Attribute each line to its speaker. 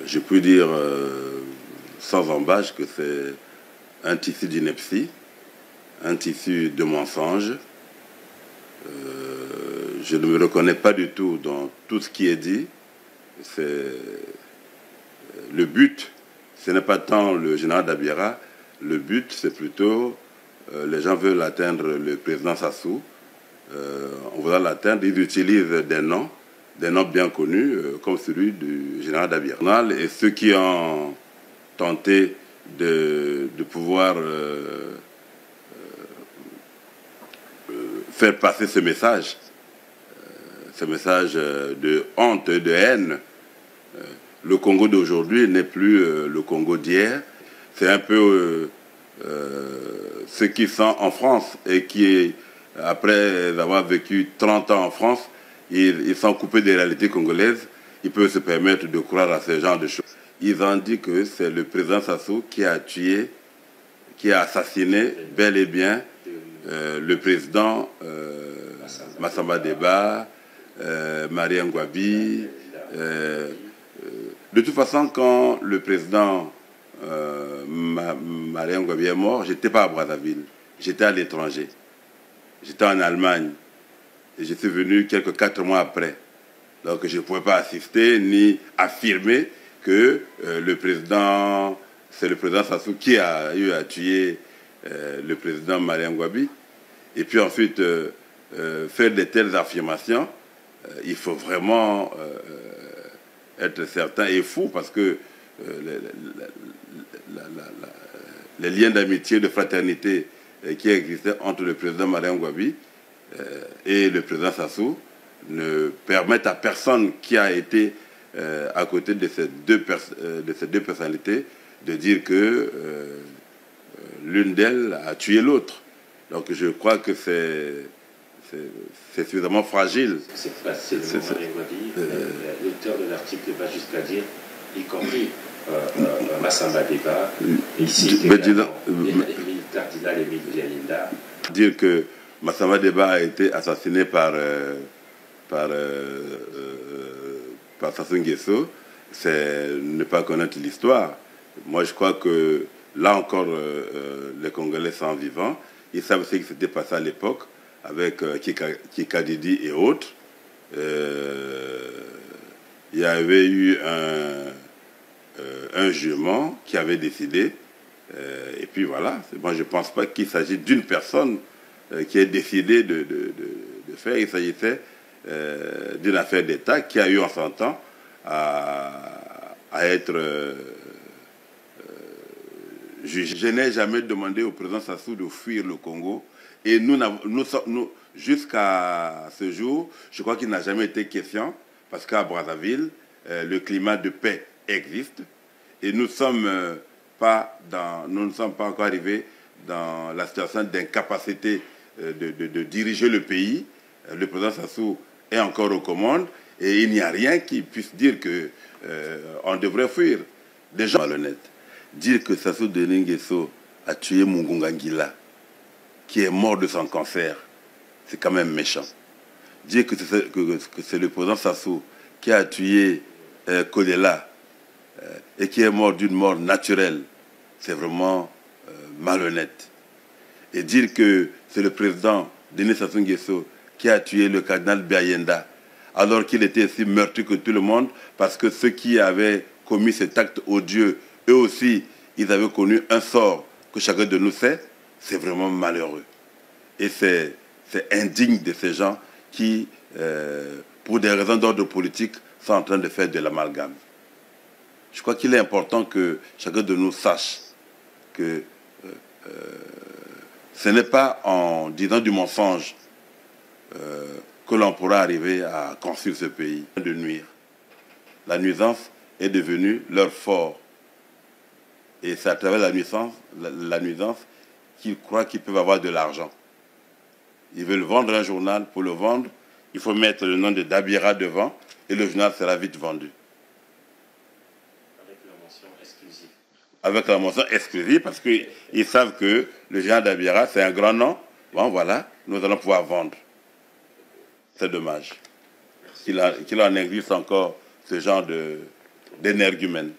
Speaker 1: Je peux dire sans embâche que c'est un tissu d'ineptie, un tissu de mensonges. Je ne me reconnais pas du tout dans tout ce qui est dit. Le but, ce n'est pas tant le général Dabira, le but c'est plutôt, les gens veulent atteindre le président Sassou. En voulant l'atteindre, ils utilisent des noms bien connus, comme celui du général Dabira. Et ceux qui ont tenté de pouvoir faire passer ce message de honte et de haine. Le Congo d'aujourd'hui n'est plus le Congo d'hier. C'est un peu ceux qui sont en France et qui, après avoir vécu 30 ans en France, ils sont coupés des réalités congolaises. Ils peuvent se permettre de croire à ce genre de choses. Ils ont dit que c'est le président Sassou qui a tué, qui a assassiné bel et bien le président Massamba Deba, Marie Ngouabi. De toute façon, quand le président Marie Ngouabi est mort, je n'étais pas à Brazzaville, j'étais à l'étranger. J'étais en Allemagne et je suis venu quelques 4 mois après. Donc je ne pouvais pas assister ni affirmer que c'est le président Sassou qui a eu à tuer le président Marie Ngouabi. Et puis ensuite, faire de telles affirmations, il faut vraiment être certain et fou parce que les liens d'amitié, de fraternité qui existaient entre le président Marie Ngouabi et le président Sassou ne permettent à personne qui a été à côté de ces deux personnalités de dire que l'une d'elles a tué l'autre. Donc je crois que c'est suffisamment fragile.
Speaker 2: C'est facile, l'auteur de l'article va jusqu'à dire, y compris Massamba Deba, ici, Cardinal Émile Bialinda.
Speaker 1: Dire que Massamba Deba a été assassiné par Sassou Nguesso, c'est ne pas connaître l'histoire. Moi, je crois que là encore, les Congolais sont vivants. Ils savent ce qui s'était passé à l'époque avec Kikadidi et autres. Il y avait eu un jugement qui avait décidé. Et puis voilà, moi je ne pense pas qu'il s'agit d'une personne qui ait décidé de faire. Il s'agissait d'une affaire d'État qui a eu en son temps à être jugée. Je n'ai jamais demandé au président Sassou de fuir le Congo. Et nous jusqu'à ce jour, je crois qu'il n'a jamais été question, parce qu'à Brazzaville, le climat de paix existe. Et nous ne sommes pas encore arrivés dans la situation d'incapacité de diriger le pays. Le président Sassou est encore aux commandes et il n'y a rien qui puisse dire qu'on devrait fuir. Des gens malhonnêtes. Dire que Sassou Nguesso a tué Mungunga Ngila, qui est mort de son cancer, c'est quand même méchant. Dire que c'est le président Sassou qui a tué Kolela et qui est mort d'une mort naturelle, c'est vraiment malhonnête. Et dire que c'est le président Denis Sassou Nguesso qui a tué le cardinal Bialinda, alors qu'il était aussi meurtri que tout le monde, parce que ceux qui avaient commis cet acte odieux, eux aussi, ils avaient connu un sort que chacun de nous sait. C'est vraiment malheureux. Et c'est indigne de ces gens qui, pour des raisons d'ordre politique, sont en train de faire de l'amalgame. Je crois qu'il est important que chacun de nous sache que ce n'est pas en disant du mensonge que l'on pourra arriver à construire ce pays, de nuire. La nuisance est devenue leur fort. Et c'est à travers la nuisance qu'ils croient qu'ils peuvent avoir de l'argent. Ils veulent vendre un journal. Pour le vendre, il faut mettre le nom de Dabira devant et le journal sera vite vendu.
Speaker 2: Avec la mention exclusive.
Speaker 1: Avec la mention exclusive, parce qu'ils savent que le général Dabira, c'est un grand nom. Bon, voilà, nous allons pouvoir vendre. C'est dommage qu'il en existe encore ce genre d'énergumènes.